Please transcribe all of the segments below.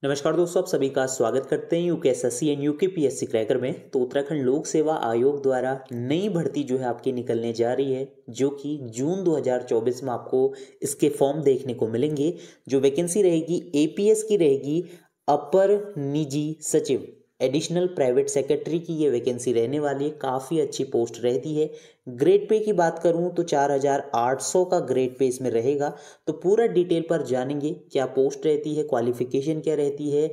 नमस्कार दोस्तों, आप सभी का स्वागत करते हैं यूकेएसएससी एंड यूकेपीएससी क्रैकर में। तो उत्तराखंड लोक सेवा आयोग द्वारा नई भर्ती जो है आपकी निकलने जा रही है, जो कि जून 2024 में आपको इसके फॉर्म देखने को मिलेंगे। जो वैकेंसी रहेगी एपीएस की रहेगी, अपर निजी सचिव, एडिशनल प्राइवेट सेक्रेटरी की ये वैकेंसी रहने वाली है। काफ़ी अच्छी पोस्ट रहती है। ग्रेड पे की बात करूं तो 4800 का ग्रेड पे इसमें रहेगा। तो पूरा डिटेल पर जानेंगे, क्या पोस्ट रहती है, क्वालिफिकेशन क्या रहती है,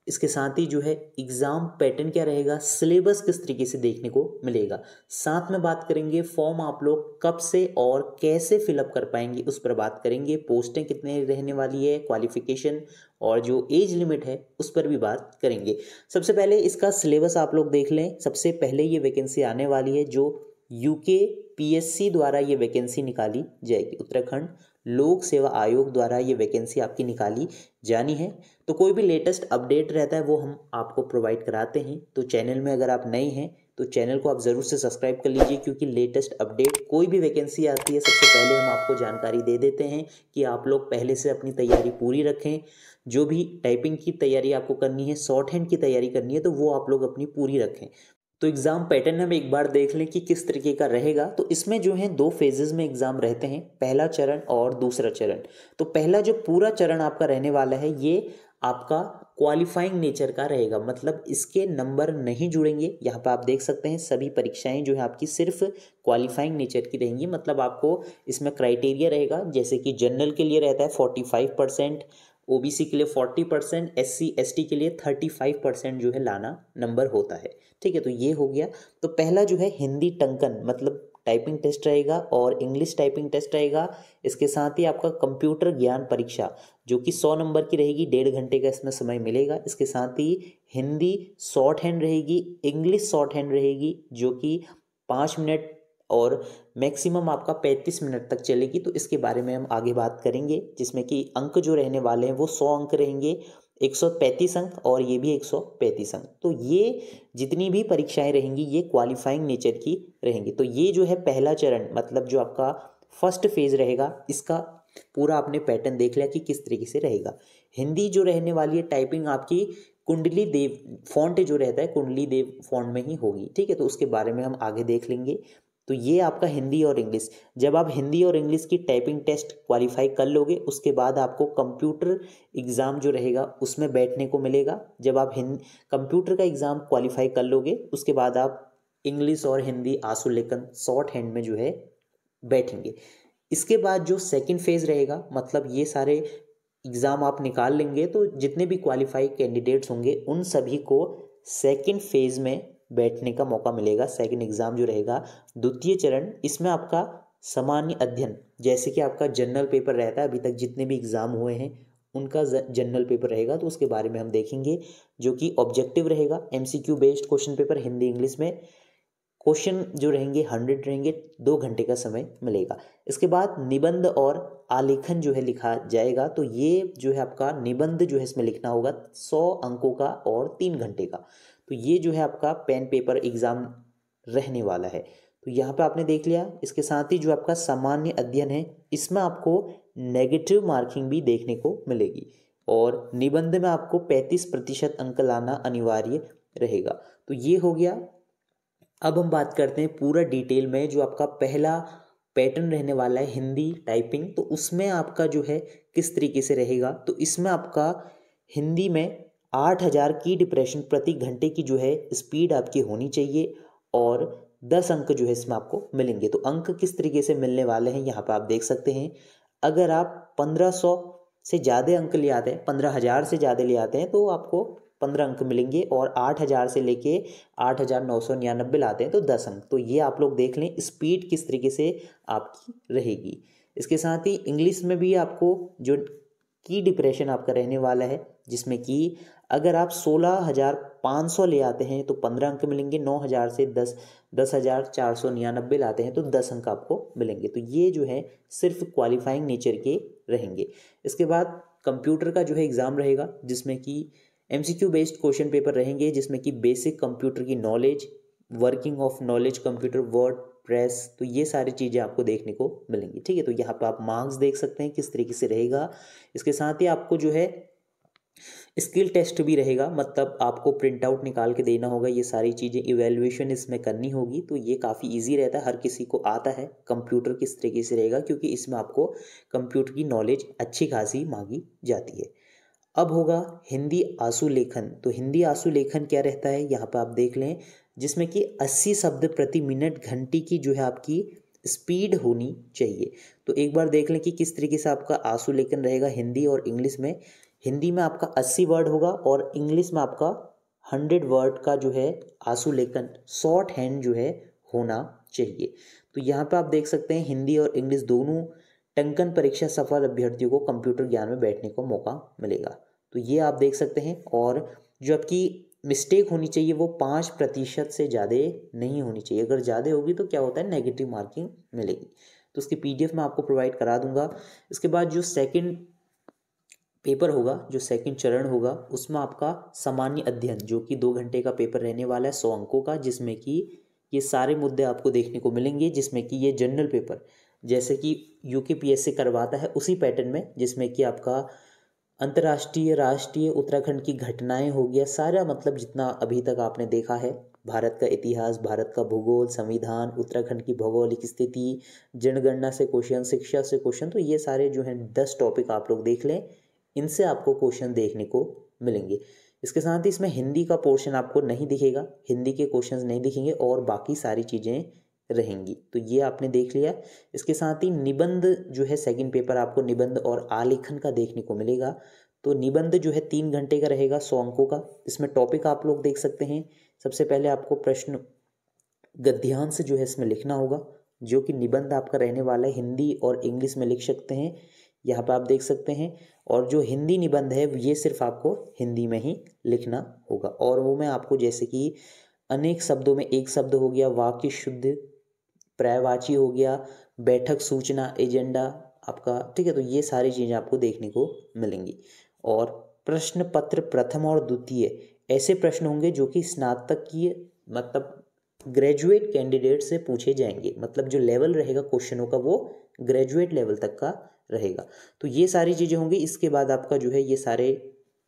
इसके साथ ही जो है एग्ज़ाम पैटर्न क्या रहेगा, सिलेबस किस तरीके से देखने को मिलेगा। साथ में बात करेंगे फॉर्म आप लोग कब से और कैसे फिलअप कर पाएंगे, उस पर बात करेंगे। पोस्टें कितने रहने वाली है, क्वालिफिकेशन और जो एज लिमिट है उस पर भी बात करेंगे। सबसे पहले इसका सिलेबस आप लोग देख लें। सबसे पहले ये वैकेंसी आने वाली है जो यूके पीएससी द्वारा ये वैकेंसी निकाली जाएगी। उत्तराखंड लोक सेवा आयोग द्वारा ये वैकेंसी आपकी निकाली जानी है। तो कोई भी लेटेस्ट अपडेट रहता है वो हम आपको प्रोवाइड कराते हैं। तो चैनल में अगर आप नए हैं तो चैनल को आप ज़रूर से सब्सक्राइब कर लीजिए, क्योंकि लेटेस्ट अपडेट कोई भी वैकेंसी आती है सबसे पहले हम आपको जानकारी दे देते हैं कि आप लोग पहले से अपनी तैयारी पूरी रखें। जो भी टाइपिंग की तैयारी आपको करनी है, शॉर्ट हैंड की तैयारी करनी है, तो वो आप लोग अपनी पूरी रखें। तो एग्ज़ाम पैटर्न हम एक बार देख लें कि किस तरीके का रहेगा। तो इसमें जो है दो फेजेस में एग्ज़ाम रहते हैं, पहला चरण और दूसरा चरण। तो पहला जो पूरा चरण आपका रहने वाला है ये आपका क्वालिफाइंग नेचर का रहेगा, मतलब इसके नंबर नहीं जुड़ेंगे। यहाँ पर आप देख सकते हैं सभी परीक्षाएं जो है आपकी सिर्फ क्वालिफाइंग नेचर की रहेंगी। मतलब आपको इसमें क्राइटेरिया रहेगा, जैसे कि जनरल के लिए रहता है 45%, ओबीसी के लिए 40%, एससी एसटी के लिए 35% जो है लाना नंबर होता है। ठीक है, तो ये हो गया। तो पहला जो है हिंदी टंकन मतलब टाइपिंग टेस्ट रहेगा और इंग्लिश टाइपिंग टेस्ट रहेगा। इसके साथ ही आपका कंप्यूटर ज्ञान परीक्षा जो कि 100 नंबर की रहेगी, 1.5 घंटे का इसमें समय मिलेगा। इसके साथ ही हिंदी शॉर्ट हैंड रहेगी, इंग्लिश शॉर्ट हैंड रहेगी जो कि 5 मिनट और मैक्सिमम आपका 35 मिनट तक चलेगी। तो इसके बारे में हम आगे बात करेंगे, जिसमें कि अंक जो रहने वाले हैं वो 100 अंक रहेंगे, 135 अंक और ये भी 135 अंक। तो ये जितनी भी परीक्षाएं रहेंगी ये क्वालिफाइंग नेचर की रहेंगी। तो ये जो है पहला चरण, मतलब जो आपका फर्स्ट फेज रहेगा, इसका पूरा आपने पैटर्न देख लिया कि किस तरीके से रहेगा। हिंदी जो रहने वाली है टाइपिंग आपकी कुंडली देव फॉन्ट जो रहता है कुंडली देव फॉन्ट में ही होगी। ठीक है, तो उसके बारे में हम आगे देख लेंगे। तो ये आपका हिंदी और इंग्लिश, जब आप हिंदी और इंग्लिश की टाइपिंग टेस्ट क्वालिफाई कर लोगे उसके बाद आपको कंप्यूटर एग्ज़ाम जो रहेगा उसमें बैठने को मिलेगा। जब आप कंप्यूटर का एग्ज़ाम क्वालिफाई कर लोगे उसके बाद आप इंग्लिश और हिंदी आशुलेखन शॉर्ट हैंड में जो है बैठेंगे। इसके बाद जो सेकंड फेज़ रहेगा, मतलब ये सारे एग्ज़ाम आप निकाल लेंगे तो जितने भी क्वालिफाई कैंडिडेट्स होंगे उन सभी को सेकंड फेज़ में बैठने का मौका मिलेगा। सेकंड एग्ज़ाम जो रहेगा द्वितीय चरण, इसमें आपका सामान्य अध्ययन, जैसे कि आपका जनरल पेपर रहता है, अभी तक जितने भी एग्ज़ाम हुए हैं उनका जनरल पेपर रहेगा, तो उसके बारे में हम देखेंगे। जो कि ऑब्जेक्टिव रहेगा, MCQ based question paper Hindi English में, क्वेश्चन जो रहेंगे 100 रहेंगे, 2 घंटे का समय मिलेगा। इसके बाद निबंध और आलेखन जो है लिखा जाएगा। तो ये जो है आपका निबंध जो है इसमें लिखना होगा 100 अंकों का और 3 घंटे का। तो ये जो है आपका पेन पेपर एग्ज़ाम रहने वाला है। तो यहाँ पे आपने देख लिया। इसके साथ ही जो आपका सामान्य अध्ययन है इसमें आपको नेगेटिव मार्किंग भी देखने को मिलेगी और निबंध में आपको 35% अंक लाना अनिवार्य रहेगा। तो ये हो गया। अब हम बात करते हैं पूरा डिटेल में। जो आपका पहला पैटर्न रहने वाला है हिंदी टाइपिंग, तो उसमें आपका जो है किस तरीके से रहेगा। तो इसमें आपका हिंदी में 8000 की डिप्रेशन प्रति घंटे की जो है स्पीड आपकी होनी चाहिए और 10 अंक जो है इसमें आपको मिलेंगे। तो अंक किस तरीके से मिलने वाले हैं यहाँ पर आप देख सकते हैं। अगर आप 1500 से ज़्यादा अंक ले आते हैं, 15000 से ज़्यादा ले आते हैं तो आपको 15 अंक मिलेंगे और 8000 से लेके 8999 लाते हैं तो 10 अंक। तो ये आप लोग देख लें स्पीड किस तरीके से आपकी रहेगी। इसके साथ ही इंग्लिश में भी आपको जो की डिप्रेशन आपका रहने वाला है, जिसमें कि अगर आप 16500 ले आते हैं तो 15 अंक मिलेंगे, 9000 से 10,499 लाते हैं तो 10 अंक आपको मिलेंगे। तो ये जो है सिर्फ क्वालिफाइंग नेचर के रहेंगे। इसके बाद कंप्यूटर का जो है एग्ज़ाम रहेगा, जिसमें कि एमसीक्यू बेस्ड क्वेश्चन पेपर रहेंगे, जिसमें कि बेसिक कंप्यूटर की knowledge, working of knowledge computer, word press, तो ये सारी चीज़ें आपको देखने को मिलेंगी। ठीक है, तो यहाँ पर आप मार्क्स देख सकते हैं किस तरीके से रहेगा। इसके साथ ही आपको जो है स्किल टेस्ट भी रहेगा, मतलब आपको प्रिंट आउट निकाल के देना होगा, ये सारी चीज़ें इवैल्यूएशन इसमें करनी होगी। तो ये काफ़ी इजी रहता है, हर किसी को आता है कंप्यूटर किस तरीके से रहेगा, क्योंकि इसमें आपको कंप्यूटर की नॉलेज अच्छी खासी मांगी जाती है। अब होगा हिंदी आंसू लेखन। तो हिंदी आंसू लेखन क्या रहता है, यहाँ पर आप देख लें, जिसमें कि 80 शब्द प्रति मिनट घंटे की जो है आपकी स्पीड होनी चाहिए। तो एक बार देख लें कि किस तरीके से आपका आंसू लेखन रहेगा हिंदी और इंग्लिश में। हिंदी में आपका 80 वर्ड होगा और इंग्लिश में आपका 100 वर्ड का जो है आंसू लेखन शॉर्ट हैंड जो है होना चाहिए। तो यहाँ पे आप देख सकते हैं हिंदी और इंग्लिश दोनों टंकन परीक्षा सफल अभ्यर्थियों को कंप्यूटर ज्ञान में बैठने को मौका मिलेगा। तो ये आप देख सकते हैं। और जो आपकी मिस्टेक होनी चाहिए वो 5% से ज़्यादा नहीं होनी चाहिए। अगर ज़्यादा होगी तो क्या होता है, नेगेटिव मार्किंग मिलेगी। तो उसकी PDF मैं आपको प्रोवाइड करा दूंगा। इसके बाद जो सेकंड पेपर होगा, जो सेकंड चरण होगा, उसमें आपका सामान्य अध्ययन, जो कि 2 घंटे का पेपर रहने वाला है 100 अंकों का, जिसमें कि ये सारे मुद्दे आपको देखने को मिलेंगे। जिसमें कि ये जनरल पेपर जैसे कि UKPSC करवाता है उसी पैटर्न में, जिसमें कि आपका अंतर्राष्ट्रीय, राष्ट्रीय, उत्तराखंड की घटनाएं हो गया, सारा मतलब जितना अभी तक आपने देखा है, भारत का इतिहास, भारत का भूगोल, संविधान, उत्तराखंड की भौगोलिक स्थिति, जनगणना से क्वेश्चन, शिक्षा से क्वेश्चन, तो ये सारे जो हैं 10 टॉपिक आप लोग देख लें, इनसे आपको क्वेश्चन देखने को मिलेंगे। इसके साथ ही इसमें हिंदी का पोर्शन आपको नहीं दिखेगा, हिंदी के क्वेश्चंस नहीं दिखेंगे और बाकी सारी चीज़ें रहेंगी। तो ये आपने देख लिया। इसके साथ ही निबंध जो है सेकंड पेपर आपको निबंध और आलेखन का देखने को मिलेगा। तो निबंध जो है 3 घंटे का रहेगा 100 अंकों का। इसमें टॉपिक आप लोग देख सकते हैं। सबसे पहले आपको प्रश्न गद्यांश जो है इसमें लिखना होगा, जो कि निबंध आपका रहने वाला है हिंदी और इंग्लिश में लिख सकते हैं, यहाँ पर आप देख सकते हैं। और जो हिंदी निबंध है ये सिर्फ आपको हिंदी में ही लिखना होगा। और वो मैं आपको जैसे कि अनेक शब्दों में एक शब्द हो गया, वाक्य शुद्ध, पर्यायवाची हो गया, बैठक सूचना, एजेंडा आपका, ठीक है। तो ये सारी चीज़ें आपको देखने को मिलेंगी। और प्रश्न पत्र प्रथम और द्वितीय ऐसे प्रश्न होंगे जो कि स्नातकीय मतलब ग्रेजुएट कैंडिडेट से पूछे जाएंगे, मतलब जो लेवल रहेगा क्वेश्चनों का वो ग्रेजुएट लेवल तक का रहेगा। तो ये सारी चीज़ें होंगी। इसके बाद आपका जो है ये सारे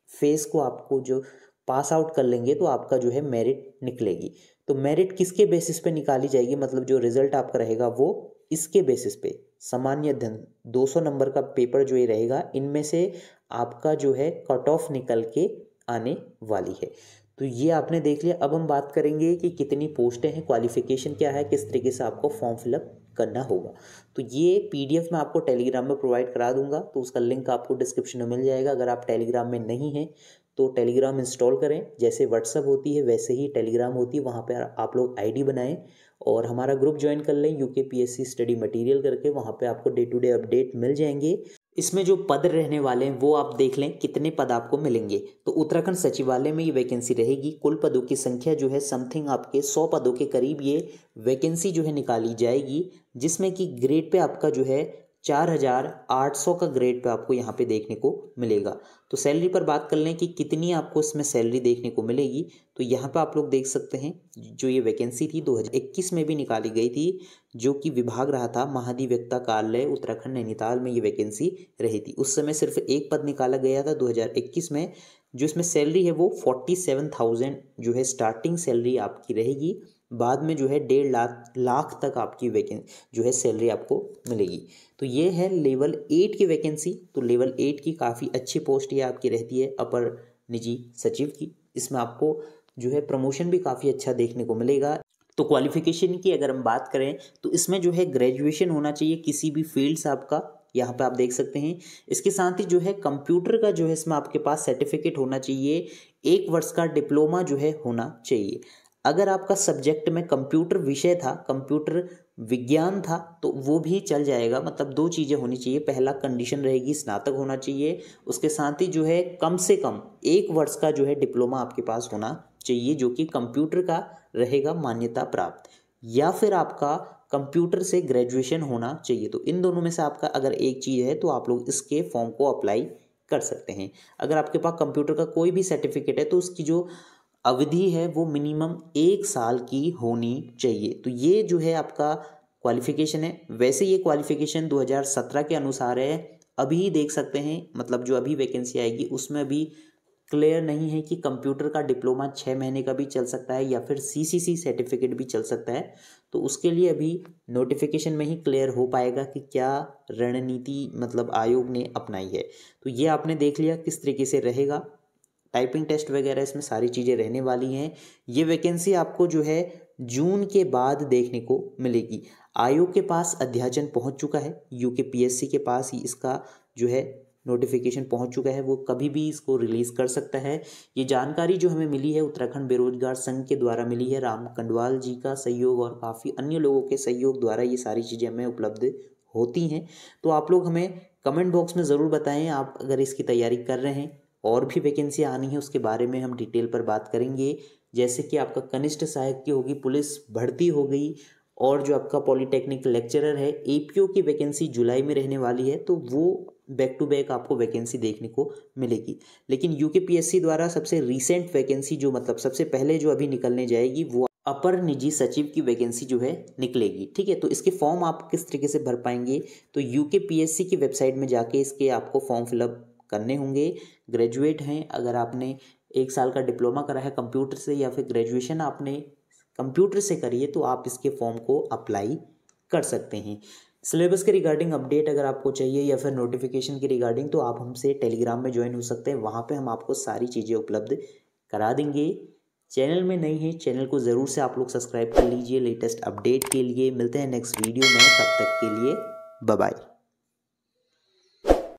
फेस को आपको जो पास आउट कर लेंगे तो आपका जो है मेरिट निकलेगी। तो मेरिट किसके बेसिस पे निकाली जाएगी, मतलब जो रिजल्ट आपका रहेगा वो इसके बेसिस पे सामान्य अध्ययन 200 नंबर का पेपर जो ये रहेगा, इनमें से आपका जो है कट ऑफ निकल के आने वाली है। तो ये आपने देख लिया। अब हम बात करेंगे कि कितनी पोस्टें हैं, क्वालिफिकेशन क्या है, किस तरीके से आपको फॉर्म फिलअप करना होगा। तो ये PDF मैं आपको टेलीग्राम में प्रोवाइड करा दूंगा, तो उसका लिंक आपको डिस्क्रिप्शन में मिल जाएगा। अगर आप टेलीग्राम में नहीं हैं तो टेलीग्राम इंस्टॉल करें, जैसे व्हाट्सअप होती है वैसे ही टेलीग्राम होती है, वहाँ पर आप लोग ID बनाएं और हमारा ग्रुप ज्वाइन कर लें UKPSC स्टडी मटेरियल करके। वहाँ पे आपको डे टू डे अपडेट मिल जाएंगे। इसमें जो पद रहने वाले हैं वो आप देख लें कितने पद आपको मिलेंगे। तो उत्तराखंड सचिवालय में ये वैकेंसी रहेगी। कुल पदों की संख्या जो है समथिंग आपके 100 पदों के करीब ये वैकेंसी जो है निकाली जाएगी, जिसमें कि ग्रेड पे आपका जो है 4800 का ग्रेड पे आपको यहाँ पे देखने को मिलेगा। तो सैलरी पर बात कर लें कि कितनी आपको इसमें सैलरी देखने को मिलेगी, तो यहाँ पे आप लोग देख सकते हैं जो ये वैकेंसी थी 2021 में भी निकाली गई थी, जो कि विभाग रहा था महाधिवक्ता कार्यालय उत्तराखंड नैनीताल में ये वैकेंसी रही थी। उस समय सिर्फ एक पद निकाला गया था 2021 में, जो इसमें सैलरी है वो 47,000 जो है स्टार्टिंग सैलरी आपकी रहेगी। बाद में जो है 1.5 लाख तक आपकी वैकेंसी जो है सैलरी आपको मिलेगी। तो ये है लेवल 8 की वैकेंसी। तो लेवल 8 की काफ़ी अच्छी पोस्ट ये आपकी रहती है अपर निजी सचिव की। इसमें आपको जो है प्रमोशन भी काफ़ी अच्छा देखने को मिलेगा। तो क्वालिफिकेशन की अगर हम बात करें तो इसमें जो है ग्रेजुएशन होना चाहिए किसी भी फील्ड से आपका, यहाँ पे आप देख सकते हैं। इसके साथ ही जो है कंप्यूटर का जो है इसमें आपके पास सर्टिफिकेट होना चाहिए, 1 वर्ष का डिप्लोमा जो है होना चाहिए। अगर आपका सब्जेक्ट में कंप्यूटर विषय था, कंप्यूटर विज्ञान था, तो वो भी चल जाएगा। मतलब 2 चीज़ें होनी चाहिए। पहला कंडीशन रहेगी स्नातक होना चाहिए, उसके साथ ही जो है कम से कम 1 वर्ष का जो है डिप्लोमा आपके पास होना चाहिए, जो कि कंप्यूटर का रहेगा मान्यता प्राप्त, या फिर आपका कंप्यूटर से ग्रेजुएशन होना चाहिए। तो इन दोनों में से आपका अगर एक चीज़ है तो आप लोग इसके फॉर्म को अप्लाई कर सकते हैं। अगर आपके पास कंप्यूटर का कोई भी सर्टिफिकेट है तो उसकी जो अवधि है वो मिनिमम 1 साल की होनी चाहिए। तो ये जो है आपका क्वालिफिकेशन है। वैसे ये क्वालिफिकेशन 2017 के अनुसार है। अभी देख सकते हैं, मतलब जो अभी वैकेंसी आएगी उसमें भी क्लियर नहीं है कि कंप्यूटर का डिप्लोमा 6 महीने का भी चल सकता है या फिर CCC सर्टिफिकेट भी चल सकता है। तो उसके लिए अभी नोटिफिकेशन में ही क्लियर हो पाएगा कि क्या रणनीति मतलब आयोग ने अपनाई है। तो ये आपने देख लिया किस तरीके से रहेगा, टाइपिंग टेस्ट वगैरह इसमें सारी चीज़ें रहने वाली हैं। ये वैकेंसी आपको जो है जून के बाद देखने को मिलेगी। आयोग के पास अध्याचन पहुंच चुका है, UKPSC के पास ही इसका जो है नोटिफिकेशन पहुंच चुका है, वो कभी भी इसको रिलीज़ कर सकता है। ये जानकारी जो हमें मिली है उत्तराखंड बेरोजगार संघ के द्वारा मिली है, राम कंडवाल जी का सहयोग और काफ़ी अन्य लोगों के सहयोग द्वारा ये सारी चीज़ें हमें उपलब्ध होती हैं। तो आप लोग हमें कमेंट बॉक्स में ज़रूर बताएं आप अगर इसकी तैयारी कर रहे हैं। और भी वैकेंसी आनी है उसके बारे में हम डिटेल पर बात करेंगे, जैसे कि आपका कनिष्ठ सहायक की होगी, पुलिस भर्ती हो गई, और जो आपका पॉलीटेक्निक लेक्चरर है, APO की वैकेंसी जुलाई में रहने वाली है, तो वो बैक टू बैक आपको वैकेंसी देखने को मिलेगी। लेकिन UKPSC द्वारा सबसे रीसेंट वैकेंसी जो मतलब सबसे पहले जो अभी निकलने जाएगी वो अपर निजी सचिव की वैकेंसी जो है निकलेगी। ठीक है, तो इसके फॉर्म आप किस तरीके से भर पाएंगे, तो UKPSC की वेबसाइट में जाके इसके आपको फॉर्म फिलअप करने होंगे। ग्रेजुएट हैं, अगर आपने 1 साल का डिप्लोमा करा है कंप्यूटर से या फिर ग्रेजुएशन आपने कंप्यूटर से करी है, तो आप इसके फॉर्म को अप्लाई कर सकते हैं। सिलेबस के रिगार्डिंग अपडेट अगर आपको चाहिए या फिर नोटिफिकेशन के रिगार्डिंग, तो आप हमसे टेलीग्राम में ज्वाइन हो सकते हैं, वहाँ पे हम आपको सारी चीज़ें उपलब्ध करा देंगे। चैनल में नई है, चैनल को ज़रूर से आप लोग सब्सक्राइब कर लीजिए लेटेस्ट अपडेट के लिए। मिलते हैं नेक्स्ट वीडियो में, तब तक के लिए बाय बाय।